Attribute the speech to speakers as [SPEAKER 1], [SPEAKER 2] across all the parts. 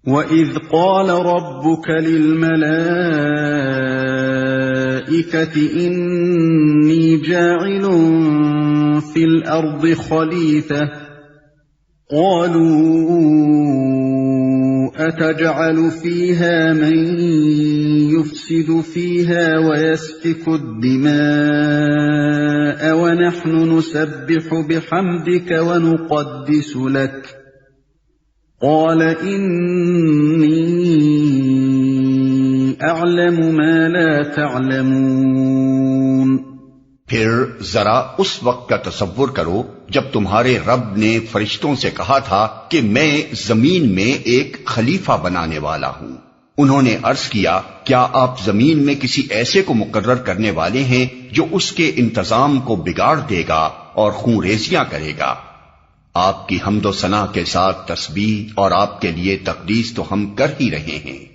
[SPEAKER 1] وَإِذْ قَالَ رَبُّكَ لِلْمَلَائِكَةِ إِنِّي جَاعِلٌ فِي الْأَرْضِ خَلِيفَةً قَالُوا أَتَجْعَلُ فِيهَا مَن يُفْسِدُ فِيهَا وَيَسْفِكُ الدِّمَاءَ وَنَحْنُ نُسَبِّحُ بِحَمْدِكَ وَنُقَدِّسُ لَكَ قال انی اعلم ما لا تعلمون۔
[SPEAKER 2] پھر ذرا اس وقت کا تصور کرو جب تمہارے رب نے فرشتوں سے کہا تھا کہ میں زمین میں ایک خلیفہ بنانے والا ہوں۔ انہوں نے عرض کیا کیا آپ زمین میں کسی ایسے کو مقرر کرنے والے ہیں جو اس کے انتظام کو بگاڑ دے گا اور خون ریزیاں کرے گا؟ آپ کی حمد و ثنا کے ساتھ تسبیح اور آپ کے لیے تقدیس تو ہم کر ہی رہے ہیں۔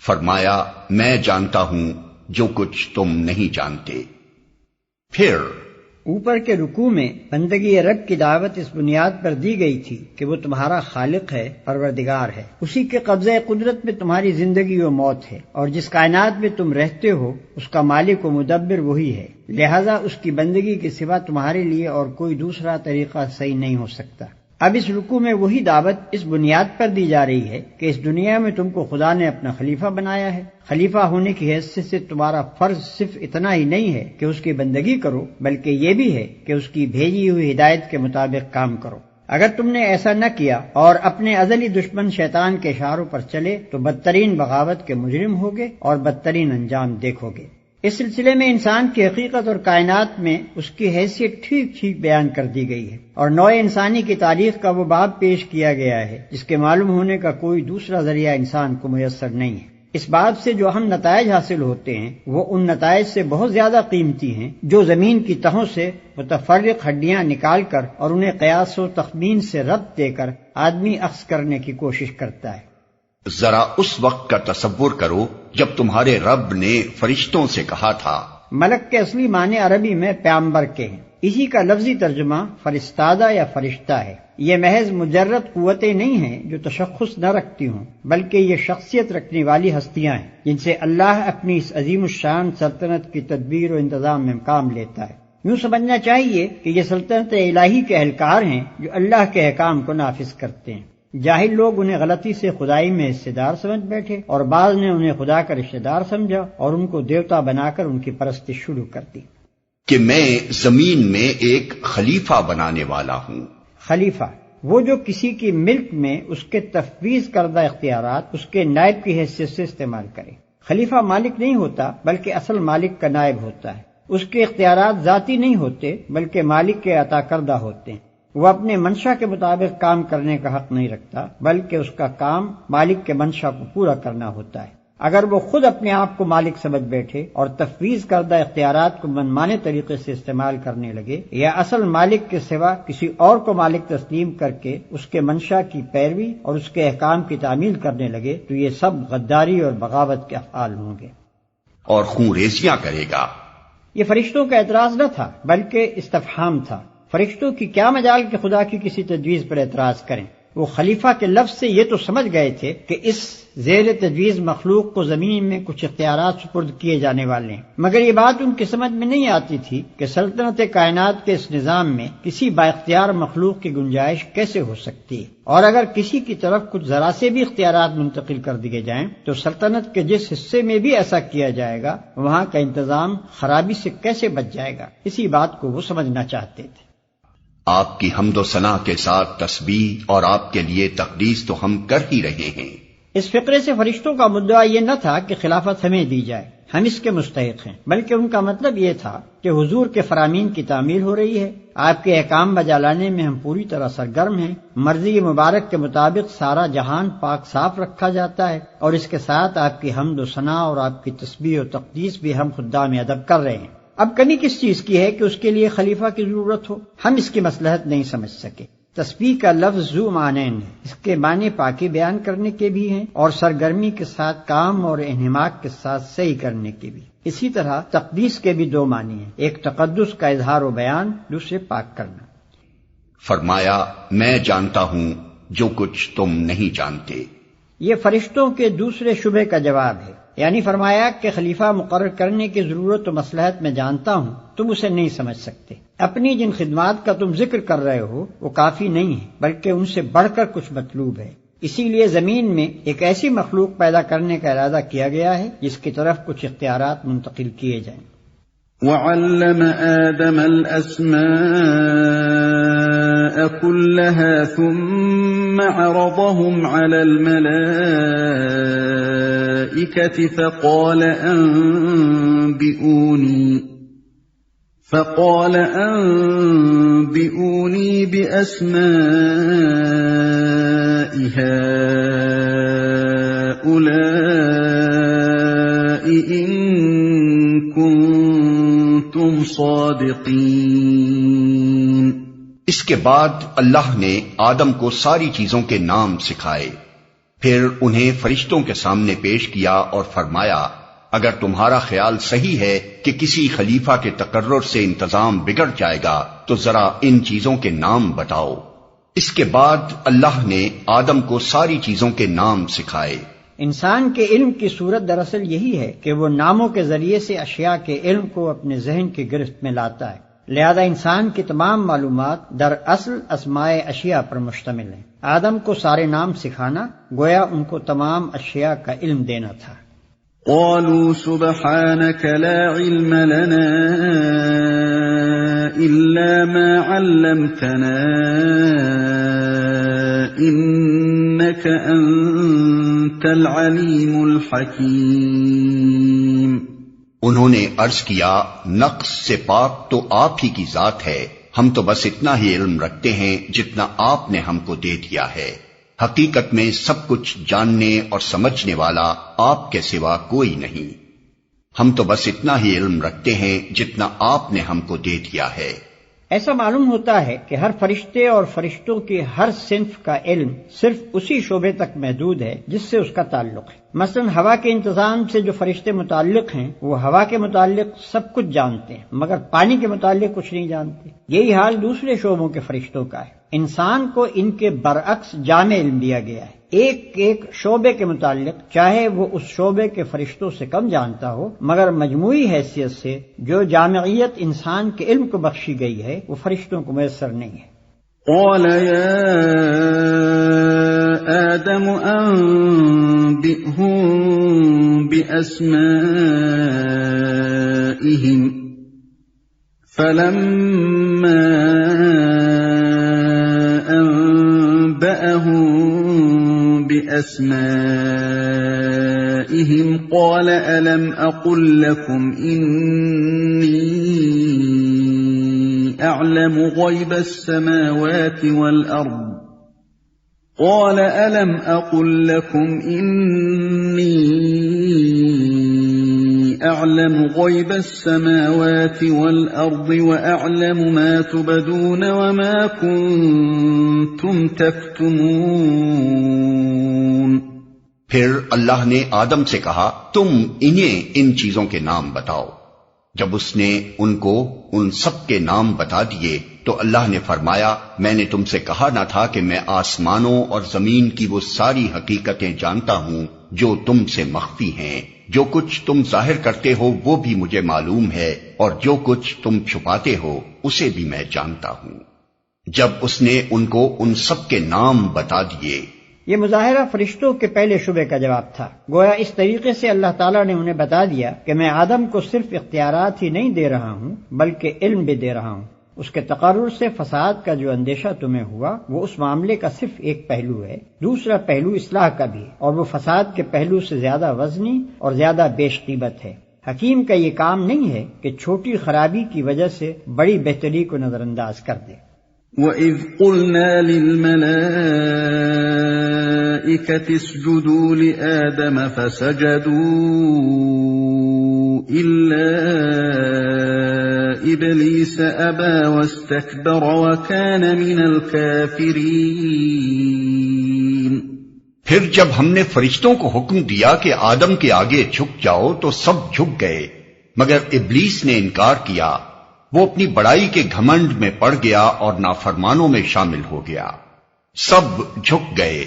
[SPEAKER 2] فرمایا میں جانتا ہوں جو کچھ تم نہیں جانتے۔ پھر
[SPEAKER 3] اوپر کے رکوع میں بندگی رب کی دعوت اس بنیاد پر دی گئی تھی کہ وہ تمہارا خالق ہے، پروردگار ہے، اسی کے قبضہ قدرت میں تمہاری زندگی و موت ہے، اور جس کائنات میں تم رہتے ہو اس کا مالک و مدبر وہی ہے، لہذا اس کی بندگی کے سوا تمہارے لیے اور کوئی دوسرا طریقہ صحیح نہیں ہو سکتا۔ اب اس رکوع میں وہی دعوت اس بنیاد پر دی جا رہی ہے کہ اس دنیا میں تم کو خدا نے اپنا خلیفہ بنایا ہے۔ خلیفہ ہونے کی حیثیت سے تمہارا فرض صرف اتنا ہی نہیں ہے کہ اس کی بندگی کرو، بلکہ یہ بھی ہے کہ اس کی بھیجی ہوئی ہدایت کے مطابق کام کرو۔ اگر تم نے ایسا نہ کیا اور اپنے ازلی دشمن شیطان کے اشاروں پر چلے تو بدترین بغاوت کے مجرم ہوگے اور بدترین انجام دیکھو گے۔ اس سلسلے میں انسان کی حقیقت اور کائنات میں اس کی حیثیت ٹھیک ٹھیک بیان کر دی گئی ہے، اور نوع انسانی کی تاریخ کا وہ باب پیش کیا گیا ہے جس کے معلوم ہونے کا کوئی دوسرا ذریعہ انسان کو میسر نہیں ہے۔ اس باب سے جو اہم نتائج حاصل ہوتے ہیں وہ ان نتائج سے بہت زیادہ قیمتی ہیں جو زمین کی تہوں سے متفرق ہڈیاں نکال کر اور انہیں قیاس و تخمین سے ربط دے کر آدمی اخذ کرنے کی کوشش کرتا ہے۔
[SPEAKER 2] ذرا اس وقت کا تصور کرو جب تمہارے رب نے فرشتوں سے کہا تھا۔
[SPEAKER 3] ملک کے اصلی معنی عربی میں پیامبر کے ہیں، اسی کا لفظی ترجمہ فرستادہ یا فرشتہ ہے۔ یہ محض مجرد قوتیں نہیں ہیں جو تشخص نہ رکھتی ہوں، بلکہ یہ شخصیت رکھنے والی ہستیاں ہیں جن سے اللہ اپنی اس عظیم الشان سلطنت کی تدبیر و انتظام میں کام لیتا ہے۔ یوں سمجھنا چاہیے کہ یہ سلطنت الہی کے اہلکار ہیں جو اللہ کے احکام کو نافذ کرتے ہیں۔ جاہل لوگ انہیں غلطی سے خدائی میں حصے دار سمجھ بیٹھے، اور بعض نے انہیں خدا کا رشتہ دار سمجھا اور ان کو دیوتا بنا کر ان کی پرستش شروع کر دی۔
[SPEAKER 2] کہ میں زمین میں ایک خلیفہ بنانے والا ہوں۔
[SPEAKER 3] خلیفہ وہ جو کسی کی ملک میں اس کے تفویض کردہ اختیارات اس کے نائب کی حیثیت سے استعمال کرے۔ خلیفہ مالک نہیں ہوتا بلکہ اصل مالک کا نائب ہوتا ہے۔ اس کے اختیارات ذاتی نہیں ہوتے بلکہ مالک کے عطا کردہ ہوتے ہیں۔ وہ اپنے منشا کے مطابق کام کرنے کا حق نہیں رکھتا بلکہ اس کا کام مالک کے منشا کو پورا کرنا ہوتا ہے۔ اگر وہ خود اپنے آپ کو مالک سمجھ بیٹھے اور تفویض کردہ اختیارات کو منمانے طریقے سے استعمال کرنے لگے، یا اصل مالک کے سوا کسی اور کو مالک تسلیم کر کے اس کے منشا کی پیروی اور اس کے احکام کی تعمیل کرنے لگے، تو یہ سب غداری اور بغاوت کے افعال ہوں گے۔
[SPEAKER 2] اور خون ریزیاں کرے گا۔
[SPEAKER 3] یہ فرشتوں کا اعتراض نہ تھا بلکہ استفہام تھا۔ فرشتوں کی کیا مجال کہ خدا کی کسی تجویز پر اعتراض کریں؟ وہ خلیفہ کے لفظ سے یہ تو سمجھ گئے تھے کہ اس زیر تجویز مخلوق کو زمین میں کچھ اختیارات سپرد کیے جانے والے ہیں، مگر یہ بات ان کی سمجھ میں نہیں آتی تھی کہ سلطنت کائنات کے اس نظام میں کسی بااختیار مخلوق کی گنجائش کیسے ہو سکتی ہے، اور اگر کسی کی طرف کچھ ذرا سے بھی اختیارات منتقل کر دیے جائیں تو سلطنت کے جس حصے میں بھی ایسا کیا جائے گا وہاں کا انتظام خرابی سے کیسے بچ جائے گا۔ اسی بات کو وہ سمجھنا چاہتے تھے۔
[SPEAKER 2] آپ کی حمد و ثنا کے ساتھ تسبیح اور آپ کے لیے تقدیس تو ہم کر ہی رہے ہیں۔
[SPEAKER 3] اس فقرے سے فرشتوں کا مدعا یہ نہ تھا کہ خلافت ہمیں دی جائے، ہم اس کے مستحق ہیں، بلکہ ان کا مطلب یہ تھا کہ حضور کے فرامین کی تعمیل ہو رہی ہے، آپ کے احکام بجا لانے میں ہم پوری طرح سرگرم ہیں، مرضی مبارک کے مطابق سارا جہان پاک صاف رکھا جاتا ہے، اور اس کے ساتھ آپ کی حمد و ثنا اور آپ کی تسبیح و تقدیس بھی ہم خدام ادب کر رہے ہیں۔ اب کمی کس چیز کی ہے کہ اس کے لیے خلیفہ کی ضرورت ہو؟ ہم اس کی مصلحت نہیں سمجھ سکے۔ تسبیح کا لفظ ذو معنین ہے، اس کے معنی پاکی بیان کرنے کے بھی ہیں اور سرگرمی کے ساتھ کام اور انہماک کے ساتھ صحیح کرنے کے بھی۔ اسی طرح تقدیس کے بھی دو معنی ہیں، ایک تقدس کا اظہار و بیان، دوسرے پاک کرنا۔
[SPEAKER 2] فرمایا میں جانتا ہوں جو کچھ تم نہیں جانتے۔
[SPEAKER 3] یہ فرشتوں کے دوسرے شبہ کا جواب ہے، یعنی فرمایا کہ خلیفہ مقرر کرنے کی ضرورت و مصلحت میں جانتا ہوں، تم اسے نہیں سمجھ سکتے۔ اپنی جن خدمات کا تم ذکر کر رہے ہو وہ کافی نہیں ہے، بلکہ ان سے بڑھ کر کچھ مطلوب ہے۔ اسی لیے زمین میں ایک ایسی مخلوق پیدا کرنے کا ارادہ کیا گیا ہے جس کی طرف کچھ اختیارات منتقل کیے جائیں۔
[SPEAKER 1] وَعَلَّمَ آدَمَ الْأَسْمَاءَ كُلَّهَا ثُمَّ عَرَضَهُمْ عَلَى الْمَلَائِكَةِ فَقَالَ أَنبِئُونِي بِأَسْمَاءِ هَؤُلَاءِ إِن كُنتُمْ صَادِقِينَ۔
[SPEAKER 2] اس کے بعد اللہ نے آدم کو ساری چیزوں کے نام سکھائے، پھر انہیں فرشتوں کے سامنے پیش کیا اور فرمایا اگر تمہارا خیال صحیح ہے کہ کسی خلیفہ کے تقرر سے انتظام بگڑ جائے گا تو ذرا ان چیزوں کے نام بتاؤ۔ اس کے بعد اللہ نے آدم کو ساری چیزوں کے نام سکھائے۔
[SPEAKER 3] انسان کے علم کی صورت دراصل یہی ہے کہ وہ ناموں کے ذریعے سے اشیاء کے علم کو اپنے ذہن کی گرفت میں لاتا ہے، لہذا انسان کی تمام معلومات دراصل اسماء اشیاء پر مشتمل ہیں۔ آدم کو سارے نام سکھانا گویا ان کو تمام اشیاء کا علم دینا تھا۔
[SPEAKER 1] قالوا سبحانك لا علم لنا إلا ما علمتنا إنك أنت العليم الحكيم۔
[SPEAKER 2] انہوں نے عرض کیا نقص سے پاک تو آپ ہی کی ذات ہے، ہم تو بس اتنا ہی علم رکھتے ہیں جتنا آپ نے ہم کو دے دیا ہے، حقیقت میں سب کچھ جاننے اور سمجھنے والا آپ کے سوا کوئی نہیں، ہم تو بس اتنا ہی علم رکھتے ہیں جتنا آپ نے ہم کو دے دیا ہے۔
[SPEAKER 3] ایسا معلوم ہوتا ہے کہ ہر فرشتے اور فرشتوں کے ہر صنف کا علم صرف اسی شعبے تک محدود ہے جس سے اس کا تعلق ہے۔ مثلا ہوا کے انتظام سے جو فرشتے متعلق ہیں وہ ہوا کے متعلق سب کچھ جانتے ہیں، مگر پانی کے متعلق کچھ نہیں جانتے۔ یہی حال دوسرے شعبوں کے فرشتوں کا ہے۔ انسان کو ان کے برعکس جامع علم دیا گیا ہے، ایک ایک شعبے کے متعلق چاہے وہ اس شعبے کے فرشتوں سے کم جانتا ہو، مگر مجموعی حیثیت سے جو جامعیت انسان کے علم کو بخشی گئی ہے وہ فرشتوں کو میسر نہیں ہے۔
[SPEAKER 1] قال يا آدم أنبئهم بأسمائهم فلما أنبأهم بأسمائهم قال ألم أقل لكم إني أعلم غيب السماوات والأرض قال ألم أقل لكم إني أعلم غيب السماوات والأرض وأعلم ما تبدون وما كنتم تكتمون۔
[SPEAKER 2] پھر اللہ نے آدم سے کہا تم انہیں ان چیزوں کے نام بتاؤ۔ جب اس نے ان کو ان سب کے نام بتا دیے تو اللہ نے فرمایا میں نے تم سے کہا نہ تھا کہ میں آسمانوں اور زمین کی وہ ساری حقیقتیں جانتا ہوں جو تم سے مخفی ہیں، جو کچھ تم ظاہر کرتے ہو وہ بھی مجھے معلوم ہے اور جو کچھ تم چھپاتے ہو اسے بھی میں جانتا ہوں۔ جب اس نے ان کو ان سب کے نام بتا دیے،
[SPEAKER 3] یہ مظاہرہ فرشتوں کے پہلے شبے کا جواب تھا۔ گویا اس طریقے سے اللہ تعالیٰ نے انہیں بتا دیا کہ میں آدم کو صرف اختیارات ہی نہیں دے رہا ہوں بلکہ علم بھی دے رہا ہوں۔ اس کے تقرر سے فساد کا جو اندیشہ تمہیں ہوا وہ اس معاملے کا صرف ایک پہلو ہے، دوسرا پہلو اصلاح کا بھی ہے، اور وہ فساد کے پہلو سے زیادہ وزنی اور زیادہ بیش قیمت ہے۔ حکیم کا یہ کام نہیں ہے کہ چھوٹی خرابی کی وجہ سے بڑی بہتری کو نظر انداز کر دے۔
[SPEAKER 1] وَإِذْ قُلْنَا لِلْمَلَائِكَةِ اسْجُدُوا لِآدَمَ فَسَجَدُوا إِلَّا إِبْلِيسَ أَبَى وَاسْتَكْبَرَ وَكَانَ مِنَ الْكَافِرِينَ۔
[SPEAKER 2] پھر جب ہم نے فرشتوں کو حکم دیا کہ آدم کے آگے جھک جاؤ تو سب جھک گئے، مگر ابلیس نے انکار کیا، وہ اپنی بڑائی کے گھمنڈ میں پڑ گیا اور نافرمانوں میں شامل ہو گیا۔ سب جھک گئے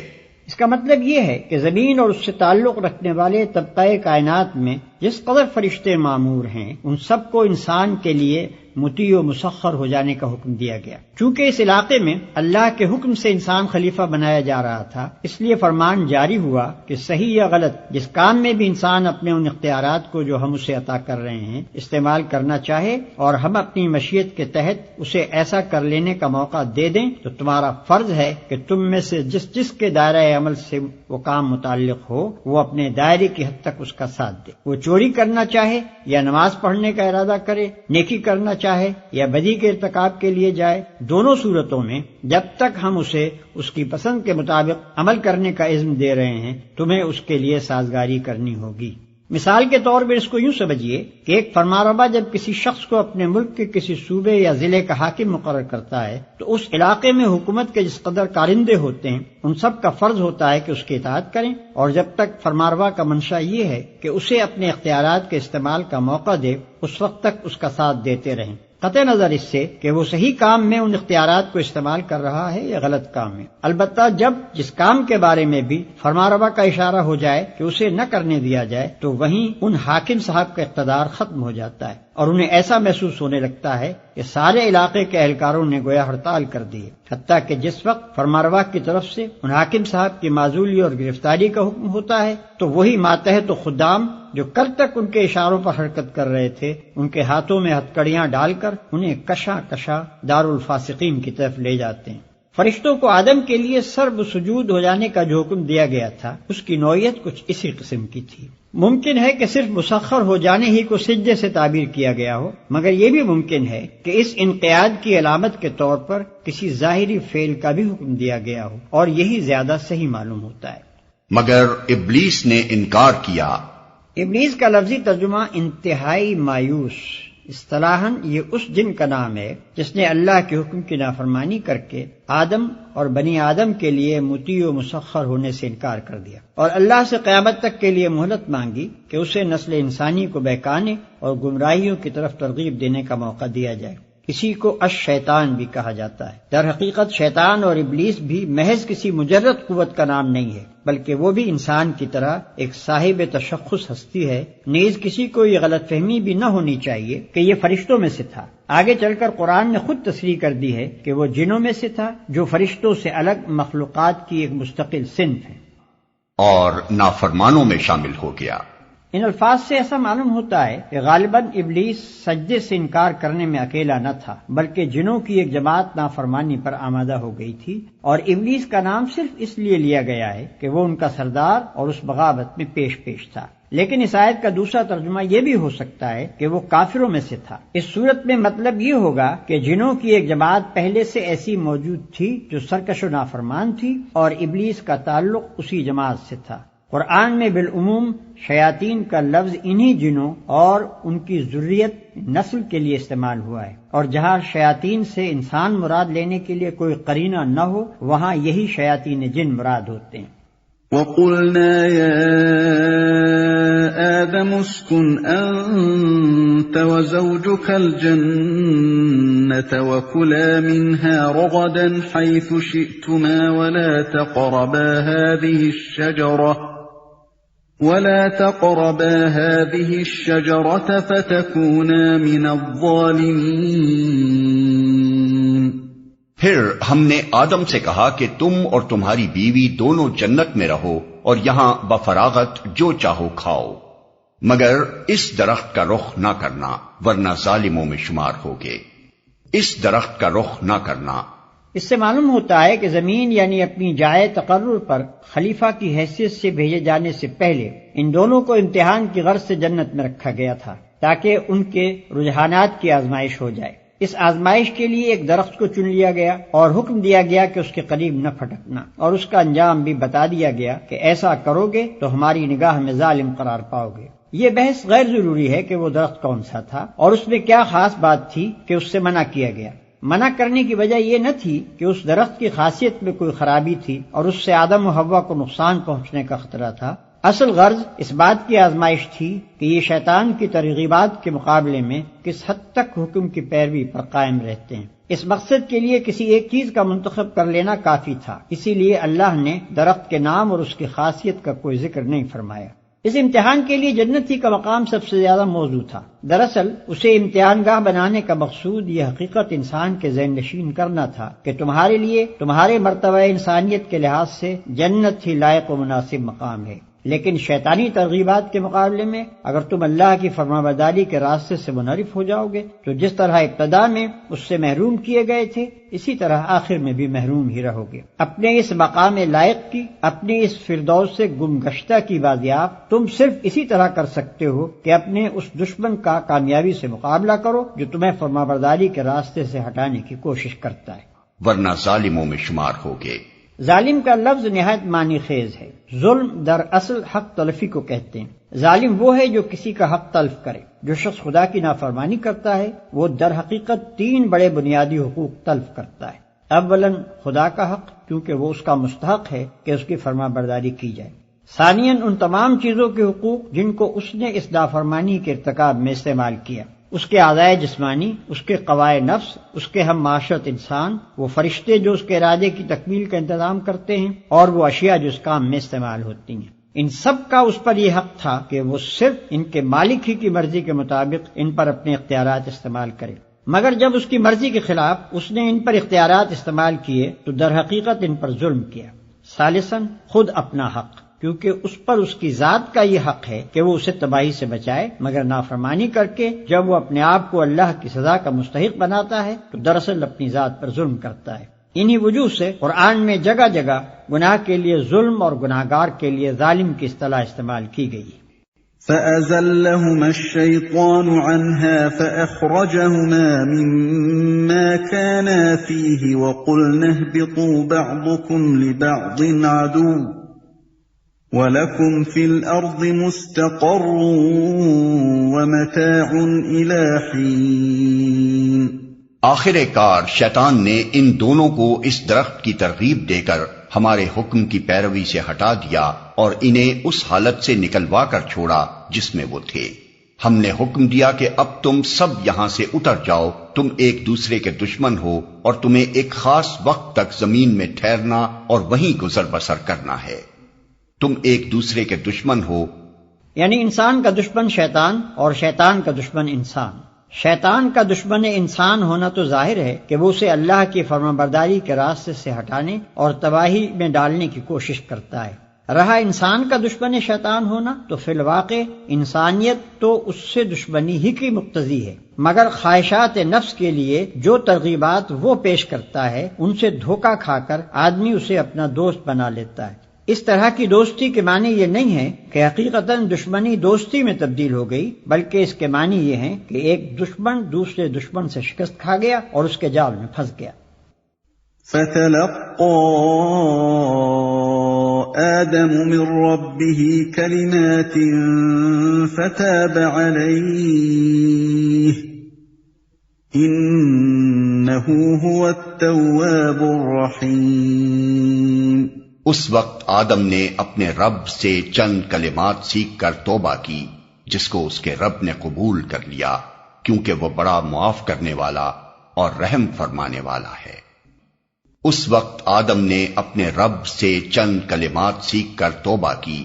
[SPEAKER 3] اس کا مطلب یہ ہے کہ زمین اور اس سے تعلق رکھنے والے طبقہ کائنات میں جس قدر فرشتے معمور ہیں ان سب کو انسان کے لیے مطیع و مسخر ہو جانے کا حکم دیا گیا۔ چونکہ اس علاقے میں اللہ کے حکم سے انسان خلیفہ بنایا جا رہا تھا، اس لیے فرمان جاری ہوا کہ صحیح یا غلط جس کام میں بھی انسان اپنے ان اختیارات کو جو ہم اسے عطا کر رہے ہیں استعمال کرنا چاہے اور ہم اپنی مشیت کے تحت اسے ایسا کر لینے کا موقع دے دیں تو تمہارا فرض ہے کہ تم میں سے جس کے دائرہ عمل سے وہ کام متعلق ہو وہ اپنے دائرے کی حد تک اس کا ساتھ دے۔ وہ چوری کرنا چاہے یا نماز پڑھنے کا ارادہ کرے، نیکی کرنا چاہے یا بدی کے ارتکاب کے لیے جائے، دونوں صورتوں میں جب تک ہم اسے اس کی پسند کے مطابق عمل کرنے کا عزم دے رہے ہیں تمہیں اس کے لیے سازگاری کرنی ہوگی۔ مثال کے طور پر اس کو یوں سمجھیے کہ ایک فرمانروا جب کسی شخص کو اپنے ملک کے کسی صوبے یا ضلع کا حاکم مقرر کرتا ہے تو اس علاقے میں حکومت کے جس قدر کارندے ہوتے ہیں ان سب کا فرض ہوتا ہے کہ اس کی اطاعت کریں، اور جب تک فرمانروا کا منشا یہ ہے کہ اسے اپنے اختیارات کے استعمال کا موقع دے اس وقت تک اس کا ساتھ دیتے رہیں، قطع نظر اس سے کہ وہ صحیح کام میں ان اختیارات کو استعمال کر رہا ہے یا غلط کام میں۔ البتہ جب جس کام کے بارے میں بھی فرمانروا کا اشارہ ہو جائے کہ اسے نہ کرنے دیا جائے تو وہیں ان حاکم صاحب کا اقتدار ختم ہو جاتا ہے اور انہیں ایسا محسوس ہونے لگتا ہے کہ سارے علاقے کے اہلکاروں نے گویا ہڑتال کر دی ہے، حتیٰ کہ جس وقت فرمانروا کی طرف سے ان حاکم صاحب کی معزولی اور گرفتاری کا حکم ہوتا ہے تو وہی ماتحت و خدام جو کل تک ان کے اشاروں پر حرکت کر رہے تھے ان کے ہاتھوں میں ہتکڑیاں ڈال کر انہیں کشا کشا دارالفاسقین کی طرف لے جاتے ہیں۔ فرشتوں کو آدم کے لیے سرب سجود ہو جانے کا جو حکم دیا گیا تھا اس کی نوعیت کچھ اسی قسم کی تھی۔ ممکن ہے کہ صرف مسخر ہو جانے ہی کو سجدے سے تعبیر کیا گیا ہو، مگر یہ بھی ممکن ہے کہ اس انقیاد کی علامت کے طور پر کسی ظاہری فعل کا بھی حکم دیا گیا ہو، اور یہی زیادہ صحیح معلوم ہوتا ہے۔
[SPEAKER 2] مگر ابلیس نے انکار کیا۔
[SPEAKER 3] ابلیس کا لفظی ترجمہ انتہائی مایوس، اصطلاحاً یہ اس جن کا نام ہے جس نے اللہ کے حکم کی نافرمانی کر کے آدم اور بنی آدم کے لیے مطیع و مسخر ہونے سے انکار کر دیا اور اللہ سے قیامت تک کے لیے مہلت مانگی کہ اسے نسل انسانی کو بہکانے اور گمراہیوں کی طرف ترغیب دینے کا موقع دیا جائے۔ اسی کو الشیطان بھی کہا جاتا ہے۔ در حقیقت شیطان اور ابلیس بھی محض کسی مجرد قوت کا نام نہیں ہے، بلکہ وہ بھی انسان کی طرح ایک صاحب تشخص ہستی ہے۔ نیز کسی کو یہ غلط فہمی بھی نہ ہونی چاہیے کہ یہ فرشتوں میں سے تھا۔ آگے چل کر قرآن نے خود تصریح کر دی ہے کہ وہ جنوں میں سے تھا جو فرشتوں سے الگ مخلوقات کی ایک مستقل صنف ہے
[SPEAKER 2] اور نافرمانوں میں شامل ہو گیا۔
[SPEAKER 3] ان الفاظ سے ایسا معلوم ہوتا ہے کہ غالباً ابلیس سجدے سے انکار کرنے میں اکیلا نہ تھا، بلکہ جنوں کی ایک جماعت نافرمانی پر آمادہ ہو گئی تھی، اور ابلیس کا نام صرف اس لیے لیا گیا ہے کہ وہ ان کا سردار اور اس بغاوت میں پیش تھا۔ لیکن اس آیت کا دوسرا ترجمہ یہ بھی ہو سکتا ہے کہ وہ کافروں میں سے تھا۔ اس صورت میں مطلب یہ ہوگا کہ جنوں کی ایک جماعت پہلے سے ایسی موجود تھی جو سرکش و نافرمان تھی، اور ابلیس کا تعلق اسی جماعت سے تھا۔ قرآن میں بالعموم شیاطین کا لفظ انہی جنوں اور ان کی ذریت نسل کے لیے استعمال ہوا ہے، اور جہاں شیاطین سے انسان مراد لینے کے لیے کوئی قرینہ نہ ہو وہاں یہی شیاطین جن مراد ہوتے ہیں۔
[SPEAKER 1] وَقُلْنَا يَا آدَمُ اسْكُنْ أَنْتَ وَزَوْجُكَ الْجَنَّةَ وَكُلَا مِنْهَا رَغَدًا حَيْثُ شِئْتُمَا ولا تقربا هذه الشجرة فتكونا من الظالمين۔
[SPEAKER 2] پھر ہم نے آدم سے کہا کہ تم اور تمہاری بیوی دونوں جنت میں رہو اور یہاں بفراغت جو چاہو کھاؤ، مگر اس درخت کا رخ نہ کرنا ورنہ ظالموں میں شمار ہوگے۔ اس درخت کا رخ نہ کرنا۔
[SPEAKER 3] اس سے معلوم ہوتا ہے کہ زمین یعنی اپنی جائے تقرر پر خلیفہ کی حیثیت سے بھیجے جانے سے پہلے ان دونوں کو امتحان کی غرض سے جنت میں رکھا گیا تھا تاکہ ان کے رجحانات کی آزمائش ہو جائے۔ اس آزمائش کے لیے ایک درخت کو چن لیا گیا اور حکم دیا گیا کہ اس کے قریب نہ پھٹکنا، اور اس کا انجام بھی بتا دیا گیا کہ ایسا کرو گے تو ہماری نگاہ میں ظالم قرار پاؤ گے۔ یہ بحث غیر ضروری ہے کہ وہ درخت کون سا تھا اور اس میں کیا خاص بات تھی کہ اس سے منع کیا گیا۔ منع کرنے کی وجہ یہ نہ تھی کہ اس درخت کی خاصیت میں کوئی خرابی تھی اور اس سے آدم و حوا کو نقصان پہنچنے کا خطرہ تھا، اصل غرض اس بات کی آزمائش تھی کہ یہ شیطان کی ترغیبات کے مقابلے میں کس حد تک حکم کی پیروی پر قائم رہتے ہیں۔ اس مقصد کے لیے کسی ایک چیز کا منتخب کر لینا کافی تھا، اسی لیے اللہ نے درخت کے نام اور اس کی خاصیت کا کوئی ذکر نہیں فرمایا۔ اس امتحان کے لیے جنت ہی کا مقام سب سے زیادہ موزوں تھا۔ دراصل اسے امتحان گاہ بنانے کا مقصود یہ حقیقت انسان کے ذہن نشین کرنا تھا کہ تمہارے لیے تمہارے مرتبہ انسانیت کے لحاظ سے جنت ہی لائق و مناسب مقام ہے، لیکن شیطانی ترغیبات کے مقابلے میں اگر تم اللہ کی فرمانبرداری کے راستے سے منحرف ہو جاؤ گے تو جس طرح ابتدا میں اس سے محروم کیے گئے تھے اسی طرح آخر میں بھی محروم ہی رہو گے۔ اپنے اس مقام لائق کی، اپنے اس فردوس سے گم گشتہ کی بازیاب تم صرف اسی طرح کر سکتے ہو کہ اپنے اس دشمن کا کامیابی سے مقابلہ کرو جو تمہیں فرمانبرداری کے راستے سے ہٹانے کی کوشش کرتا ہے،
[SPEAKER 2] ورنہ ظالموں میں شمار ہوگے۔
[SPEAKER 3] ظالم کا لفظ نہایت معنی خیز ہے۔ ظلم در اصل حق تلفی کو کہتے ہیں۔ ظالم وہ ہے جو کسی کا حق تلف کرے۔ جو شخص خدا کی نافرمانی کرتا ہے وہ در حقیقت 3 بڑے بنیادی حقوق تلف کرتا ہے۔ اولاً خدا کا حق، کیونکہ وہ اس کا مستحق ہے کہ اس کی فرمانبرداری کی جائے۔ ثانیاً ان تمام چیزوں کے حقوق جن کو اس نے اس نافرمانی کے ارتکاب میں استعمال کیا، اس کے اعضائے جسمانی، اس کے قوائے نفس، اس کے ہم معاشرت انسان، وہ فرشتے جو اس کے ارادے کی تکمیل کا انتظام کرتے ہیں، اور وہ اشیاء جو اس کام میں استعمال ہوتی ہیں۔ ان سب کا اس پر یہ حق تھا کہ وہ صرف ان کے مالک ہی کی مرضی کے مطابق ان پر اپنے اختیارات استعمال کرے، مگر جب اس کی مرضی کے خلاف اس نے ان پر اختیارات استعمال کیے تو در حقیقت ان پر ظلم کیا۔ ثالثاً خود اپنا حق، کیونکہ اس پر اس کی ذات کا یہ حق ہے کہ وہ اسے تباہی سے بچائے، مگر نافرمانی کر کے جب وہ اپنے آپ کو اللہ کی سزا کا مستحق بناتا ہے تو دراصل اپنی ذات پر ظلم کرتا ہے۔ انہی وجوہ سے قرآن میں جگہ جگہ گناہ کے لیے ظلم اور گناہگار کے لیے ظالم کی اصطلاح استعمال کی گئی ہے۔
[SPEAKER 1] فَأَزَلَّهُمَا الشَّيْطَانُ عَنْهَا فَأَخْرَجَهُمَا مِمَّا كَانَا فِيهِ وَقُلْنَا اهْبِطُوا بَعْضُكُمْ لِبَعْضٍ عَدُوٌّ وَلَكُمْ فِي الْأَرْضِ مُسْتَقَرٌّ وَمَتَاعٌ إِلَىٰ حِينٍ۔
[SPEAKER 2] آخر کار شیطان نے ان دونوں کو اس درخت کی ترغیب دے کر ہمارے حکم کی پیروی سے ہٹا دیا اور انہیں اس حالت سے نکلوا کر چھوڑا جس میں وہ تھے۔ ہم نے حکم دیا کہ اب تم سب یہاں سے اتر جاؤ، تم ایک دوسرے کے دشمن ہو اور تمہیں ایک خاص وقت تک زمین میں ٹھہرنا اور وہیں گزر بسر کرنا ہے۔ تم ایک دوسرے کے دشمن ہو،
[SPEAKER 3] یعنی انسان کا دشمن شیطان اور شیطان کا دشمن انسان۔ شیطان کا دشمن انسان ہونا تو ظاہر ہے کہ وہ اسے اللہ کی فرمانبرداری کے راستے سے ہٹانے اور تباہی میں ڈالنے کی کوشش کرتا ہے۔ رہا انسان کا دشمن شیطان ہونا تو فی الواقع انسانیت تو اس سے دشمنی ہی کی مقتضی ہے، مگر خواہشات نفس کے لیے جو ترغیبات وہ پیش کرتا ہے ان سے دھوکہ کھا کر آدمی اسے اپنا دوست بنا لیتا ہے۔ اس طرح کی دوستی کے معنی یہ نہیں ہے کہ حقیقتاً دشمنی دوستی میں تبدیل ہو گئی، بلکہ اس کے معنی یہ ہیں کہ ایک دشمن دوسرے دشمن سے شکست کھا گیا اور اس کے جال میں پھنس گیا۔
[SPEAKER 1] فَتَلَقَّى آدَمُ مِن رَّبِّهِ كَلِمَاتٍ فَتَابَ عَلَيْهِ إِنَّهُ هُوَ التَّوَّابُ الرَّحِيمُ۔
[SPEAKER 2] اس وقت آدم نے اپنے رب سے چند کلمات سیکھ کر توبہ کی، جس کو اس کے رب نے قبول کر لیا، کیونکہ وہ بڑا معاف کرنے والا اور رحم فرمانے والا ہے۔ اس وقت آدم نے اپنے رب سے چند کلمات سیکھ کر توبہ کی،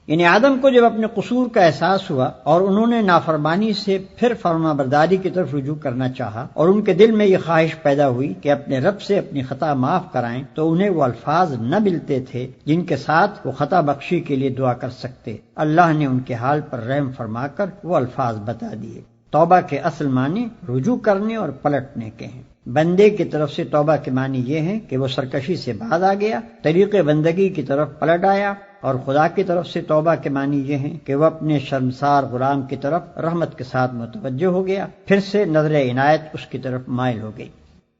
[SPEAKER 3] یعنی آدم کو جب اپنے قصور کا احساس ہوا اور انہوں نے نافرمانی سے پھر فرمانبرداری کی طرف رجوع کرنا چاہا اور ان کے دل میں یہ خواہش پیدا ہوئی کہ اپنے رب سے اپنی خطا معاف کرائیں، تو انہیں وہ الفاظ نہ ملتے تھے جن کے ساتھ وہ خطا بخشی کے لیے دعا کر سکتے۔ اللہ نے ان کے حال پر رحم فرما کر وہ الفاظ بتا دیے۔ توبہ کے اصل معنی رجوع کرنے اور پلٹنے کے ہیں۔ بندے کی طرف سے توبہ کے معنی یہ ہیں کہ وہ سرکشی سے باز آ گیا، طریق بندگی کی طرف پلٹ آیا، اور خدا کی طرف سے توبہ کے معنی یہ ہیں کہ وہ اپنے شرمسار غلام کی طرف رحمت کے ساتھ متوجہ ہو گیا، پھر سے نظر عنایت اس کی طرف مائل ہو گئی،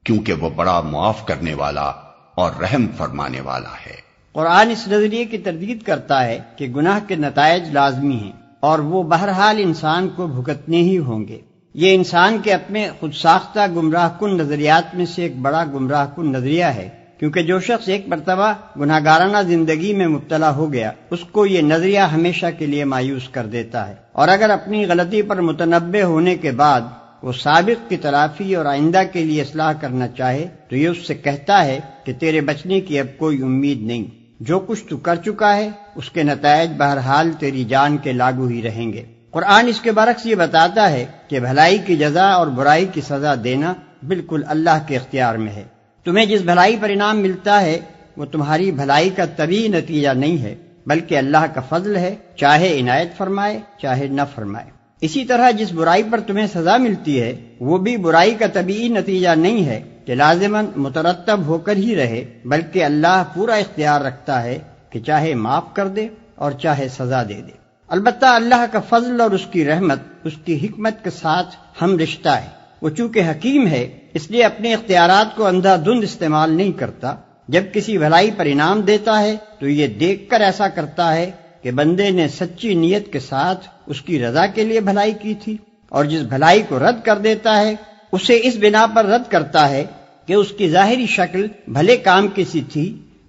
[SPEAKER 2] کیونکہ وہ بڑا معاف کرنے والا اور رحم فرمانے والا ہے۔
[SPEAKER 3] قرآن اس نظریے کی تردید کرتا ہے کہ گناہ کے نتائج لازمی ہیں اور وہ بہرحال انسان کو بھگتنے ہی ہوں گے۔ یہ انسان کے اپنے خود ساختہ گمراہ کن نظریات میں سے ایک بڑا گمراہ کن نظریہ ہے، کیونکہ جو شخص ایک مرتبہ گناہگارانہ زندگی میں مبتلا ہو گیا اس کو یہ نظریہ ہمیشہ کے لیے مایوس کر دیتا ہے، اور اگر اپنی غلطی پر متنبہ ہونے کے بعد وہ سابق کی تلافی اور آئندہ کے لیے اصلاح کرنا چاہے تو یہ اس سے کہتا ہے کہ تیرے بچنے کی اب کوئی امید نہیں، جو کچھ تو کر چکا ہے اس کے نتائج بہرحال تیری جان کے لاگو ہی رہیں گے۔ قرآن اس کے برعکس یہ بتاتا ہے کہ بھلائی کی جزا اور برائی کی سزا دینا بالکل اللہ کے اختیار میں ہے۔ تمہیں جس بھلائی پر انعام ملتا ہے وہ تمہاری بھلائی کا طبیعی نتیجہ نہیں ہے، بلکہ اللہ کا فضل ہے، چاہے عنایت فرمائے چاہے نہ فرمائے۔ اسی طرح جس برائی پر تمہیں سزا ملتی ہے وہ بھی برائی کا طبیعی نتیجہ نہیں ہے کہ لازماً مترتب ہو کر ہی رہے، بلکہ اللہ پورا اختیار رکھتا ہے کہ چاہے معاف کر دے اور چاہے سزا دے دے۔ البتہ اللہ کا فضل اور اس کی رحمت اس کی حکمت کے ساتھ ہم رشتہ ہے۔ وہ چونکہ حکیم ہے اس لیے اپنے اختیارات کو اندھا دھند استعمال نہیں کرتا۔ جب کسی بھلائی پر انعام دیتا ہے تو یہ دیکھ کر ایسا کرتا ہے کہ بندے نے سچی نیت کے ساتھ اس کی رضا کے لیے بھلائی کی تھی، اور جس بھلائی کو رد کر دیتا ہے اسے اس بنا پر رد کرتا ہے کہ اس کی ظاہری شکل بھلے کام کی سی تھی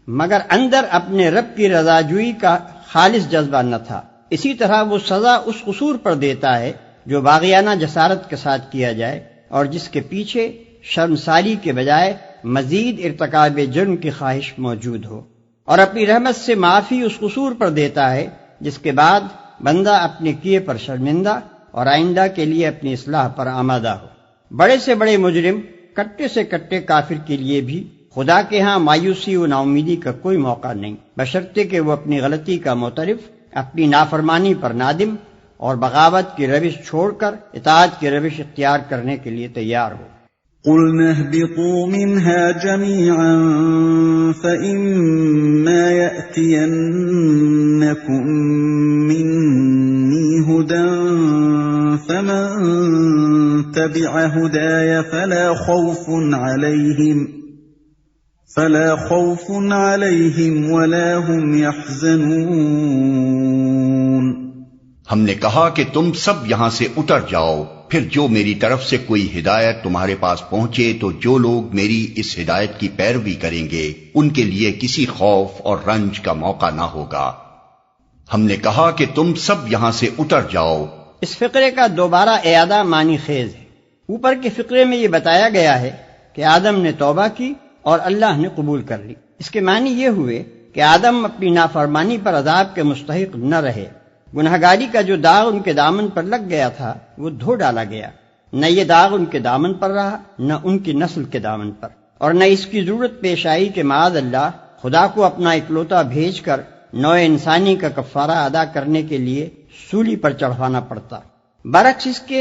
[SPEAKER 3] مگر اندر اپنے رب کی رضا جوئی کا خالص جذبہ نہ تھا۔ اسی طرح وہ سزا اس قصور پر دیتا ہے جو باغیانہ جسارت کے ساتھ کیا جائے اور جس کے پیچھے شرمساری کے بجائے مزید ارتکاب جرم کی خواہش موجود ہو، اور اپنی رحمت سے معافی اس قصور پر دیتا ہے جس کے بعد بندہ اپنے کیے پر شرمندہ اور آئندہ کے لیے اپنی اصلاح پر آمادہ ہو۔ بڑے سے بڑے مجرم، کٹے سے کٹے کافر کے لیے بھی خدا کے ہاں مایوسی و ناامیدی کا کوئی موقع نہیں، بشرطے کہ وہ اپنی غلطی کا معترف، اپنی نافرمانی پر نادم اور بغاوت کی روش چھوڑ کر اطاعت کی روش اختیار کرنے کے لیے تیار ہو۔
[SPEAKER 1] قُلْنَا اهْبِطُوا مِنْهَا جَمِيعًا فَإِمَّا يَأْتِيَنَّكُمْ مِنِّي هُدًى فَمَن تَبِعَ هُدَايَ فَلَا خَوْفٌ عَلَيْهِمْ وَلَا هُمْ يَحْزَنُونَ۔
[SPEAKER 2] ہم نے کہا کہ تم سب یہاں سے اتر جاؤ، پھر جو میری طرف سے کوئی ہدایت تمہارے پاس پہنچے تو جو لوگ میری اس ہدایت کی پیروی کریں گے ان کے لیے کسی خوف اور رنج کا موقع نہ ہوگا۔ ہم نے کہا کہ تم سب یہاں سے اتر جاؤ۔
[SPEAKER 3] اس فقرے کا دوبارہ اعادہ معنی خیز ہے۔ اوپر کے فقرے میں یہ بتایا گیا ہے کہ آدم نے توبہ کی اور اللہ نے قبول کر لی۔ اس کے معنی یہ ہوئے کہ آدم اپنی نافرمانی پر عذاب کے مستحق نہ رہے، گنہگاری کا جو داغ ان کے دامن پر لگ گیا تھا وہ دھو ڈالا گیا، نہ یہ داغ ان کے دامن پر رہا نہ ان کی نسل کے دامن پر، اور نہ اس کی ضرورت پیش آئی کہ معاذ اللہ خدا کو اپنا اکلوتا بھیج کر نوع انسانی کا کفارہ ادا کرنے کے لیے سولی پر چڑھوانا پڑتا۔ برعکس اس کے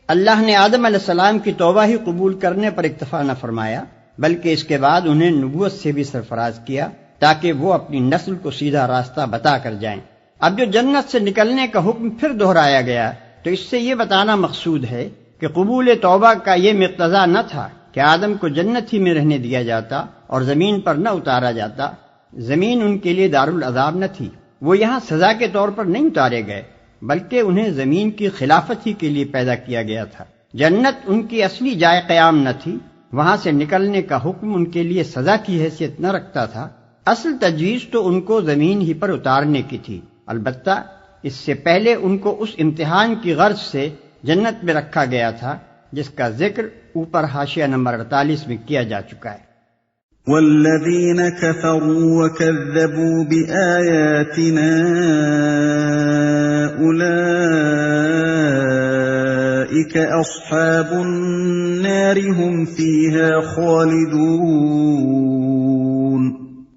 [SPEAKER 3] اللہ نے آدم علیہ السلام کی توبہ ہی قبول کرنے پر اکتفا نہ فرمایا، بلکہ اس کے بعد انہیں نبوت سے بھی سرفراز کیا تاکہ وہ اپنی نسل کو سیدھا راستہ بتا کر جائیں۔ اب جو جنت سے نکلنے کا حکم پھر دہرایا گیا تو اس سے یہ بتانا مقصود ہے کہ قبول توبہ کا یہ مقتضا نہ تھا کہ آدم کو جنت ہی میں رہنے دیا جاتا اور زمین پر نہ اتارا جاتا۔ زمین ان کے لیے دارالعذاب نہ تھی، وہ یہاں سزا کے طور پر نہیں اتارے گئے بلکہ انہیں زمین کی خلافت ہی کے لیے پیدا کیا گیا تھا۔ جنت ان کی اصلی جائے قیام نہ تھی، وہاں سے نکلنے کا حکم ان کے لیے سزا کی حیثیت نہ رکھتا تھا، اصل تجویز تو ان کو زمین ہی پر اتارنے کی تھی۔ البتہ اس سے پہلے ان کو اس امتحان کی غرض سے جنت میں رکھا گیا تھا جس کا ذکر اوپر حاشیہ نمبر 48 میں کیا جا چکا ہے۔
[SPEAKER 1] وَالَّذِينَ كَفَرُوا وَكَذَّبُوا بِآيَاتِنَا أُولَئِكَ أَصْحَابُ النَّارِ هُمْ فِيهَا خَالِدُونَ۔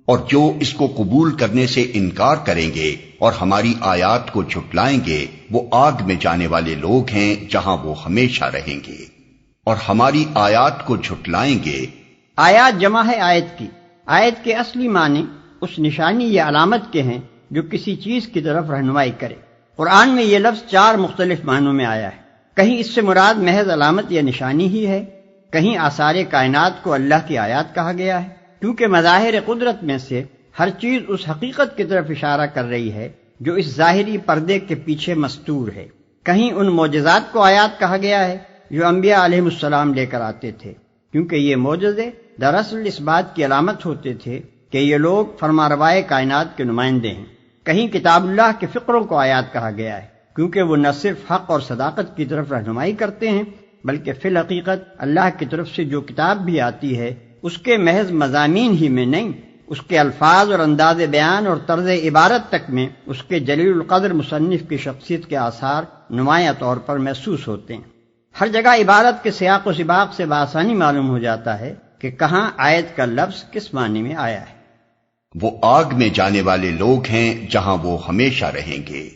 [SPEAKER 2] اور جو اس کو قبول کرنے سے انکار کریں گے اور ہماری آیات کو جھٹلائیں گے وہ آگ میں جانے والے لوگ ہیں جہاں وہ ہمیشہ رہیں گے۔ اور ہماری آیات کو جھٹلائیں گے،
[SPEAKER 3] آیات جمع ہے آیت کی۔ آیت کے اصلی معنی اس نشانی یا علامت کے ہیں جو کسی چیز کی طرف رہنمائی کرے۔ قرآن میں یہ لفظ 4 مختلف معنوں میں آیا ہے۔ کہیں اس سے مراد محض علامت یا نشانی ہی ہے، کہیں آثار کائنات کو اللہ کی آیات کہا گیا ہے کیونکہ مظاہر قدرت میں سے ہر چیز اس حقیقت کی طرف اشارہ کر رہی ہے جو اس ظاہری پردے کے پیچھے مستور ہے۔ کہیں ان معجزات کو آیات کہا گیا ہے جو انبیاء علیہ السلام لے کر آتے تھے، کیونکہ یہ معجزے دراصل اس بات کی علامت ہوتے تھے کہ یہ لوگ فرمانروائے کائنات کے نمائندے ہیں۔ کہیں کتاب اللہ کے فقروں کو آیات کہا گیا ہے کیونکہ وہ نہ صرف حق اور صداقت کی طرف رہنمائی کرتے ہیں بلکہ فی الحقیقت اللہ کی طرف سے جو کتاب بھی آتی ہے اس کے محض مضامین ہی میں نہیں، اس کے الفاظ اور انداز بیان اور طرز عبارت تک میں اس کے جلیل القدر مصنف کی شخصیت کے آثار نمایاں طور پر محسوس ہوتے ہیں۔ ہر جگہ عبارت کے سیاق و سباق سے بآسانی معلوم ہو جاتا ہے کہ کہاں آیت کا لفظ کس معنی میں آیا ہے۔
[SPEAKER 2] وہ آگ میں جانے والے لوگ ہیں جہاں وہ ہمیشہ رہیں گے۔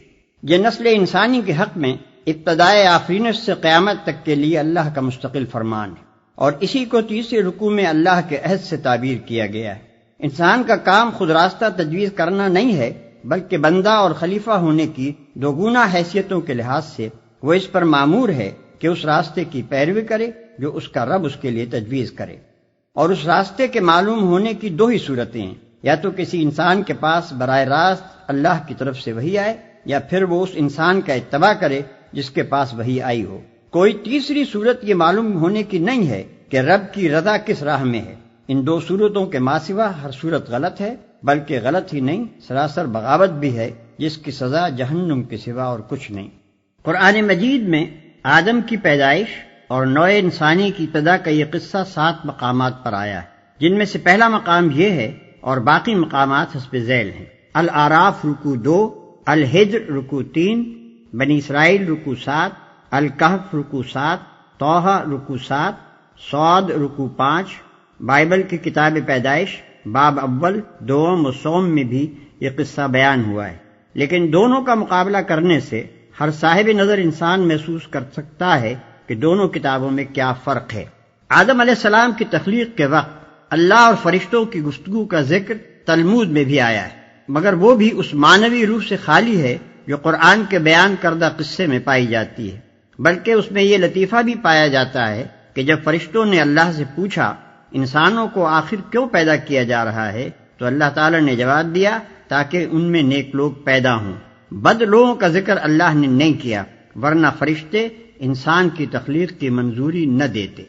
[SPEAKER 3] یہ نسل انسانی کے حق میں ابتدائے آفرینش سے قیامت تک کے لیے اللہ کا مستقل فرمان ہے، اور اسی کو تیسرے رکوع میں اللہ کے عہد سے تعبیر کیا گیا ہے۔ انسان کا کام خود راستہ تجویز کرنا نہیں ہے، بلکہ بندہ اور خلیفہ ہونے کی دو گنا حیثیتوں کے لحاظ سے وہ اس پر مامور ہے کہ اس راستے کی پیروی کرے جو اس کا رب اس کے لیے تجویز کرے، اور اس راستے کے معلوم ہونے کی دو ہی صورتیں ہیں، یا تو کسی انسان کے پاس براہ راست اللہ کی طرف سے وحی آئے، یا پھر وہ اس انسان کا اتباع کرے جس کے پاس وحی آئی ہو۔ کوئی تیسری صورت یہ معلوم ہونے کی نہیں ہے کہ رب کی رضا کس راہ میں ہے۔ ان دو صورتوں کے ماں سوا ہر صورت غلط ہے، بلکہ غلط ہی نہیں، سراسر بغاوت بھی ہے، جس کی سزا جہنم کے سوا اور کچھ نہیں۔ قرآن مجید میں آدم کی پیدائش اور نوع انسانی کی ابتدا کا یہ قصہ 7 مقامات پر آیا ہے، جن میں سے پہلا مقام یہ ہے اور باقی مقامات حسب ذیل ہیں۔ الاعراف رکوع 2، الحجر رکوع 3، بنی اسرائیل رکوع 7، الکہف رکوع 7، طٰہٰ رکوع 7، صاد رکوع 5۔ بائبل کی کتاب پیدائش باب اول، دوم و سوم میں بھی یہ قصہ بیان ہوا ہے، لیکن دونوں کا مقابلہ کرنے سے ہر صاحب نظر انسان محسوس کر سکتا ہے کہ دونوں کتابوں میں کیا فرق ہے۔ آدم علیہ السلام کی تخلیق کے وقت اللہ اور فرشتوں کی گفتگو کا ذکر تلمود میں بھی آیا ہے، مگر وہ بھی اس معنوی روح سے خالی ہے جو قرآن کے بیان کردہ قصے میں پائی جاتی ہے، بلکہ اس میں یہ لطیفہ بھی پایا جاتا ہے کہ جب فرشتوں نے اللہ سے پوچھا انسانوں کو آخر کیوں پیدا کیا جا رہا ہے، تو اللہ تعالی نے جواب دیا تاکہ ان میں نیک لوگ پیدا ہوں۔ بد لوگوں کا ذکر اللہ نے نہیں کیا، ورنہ فرشتے انسان کی تخلیق کی منظوری نہ دیتے۔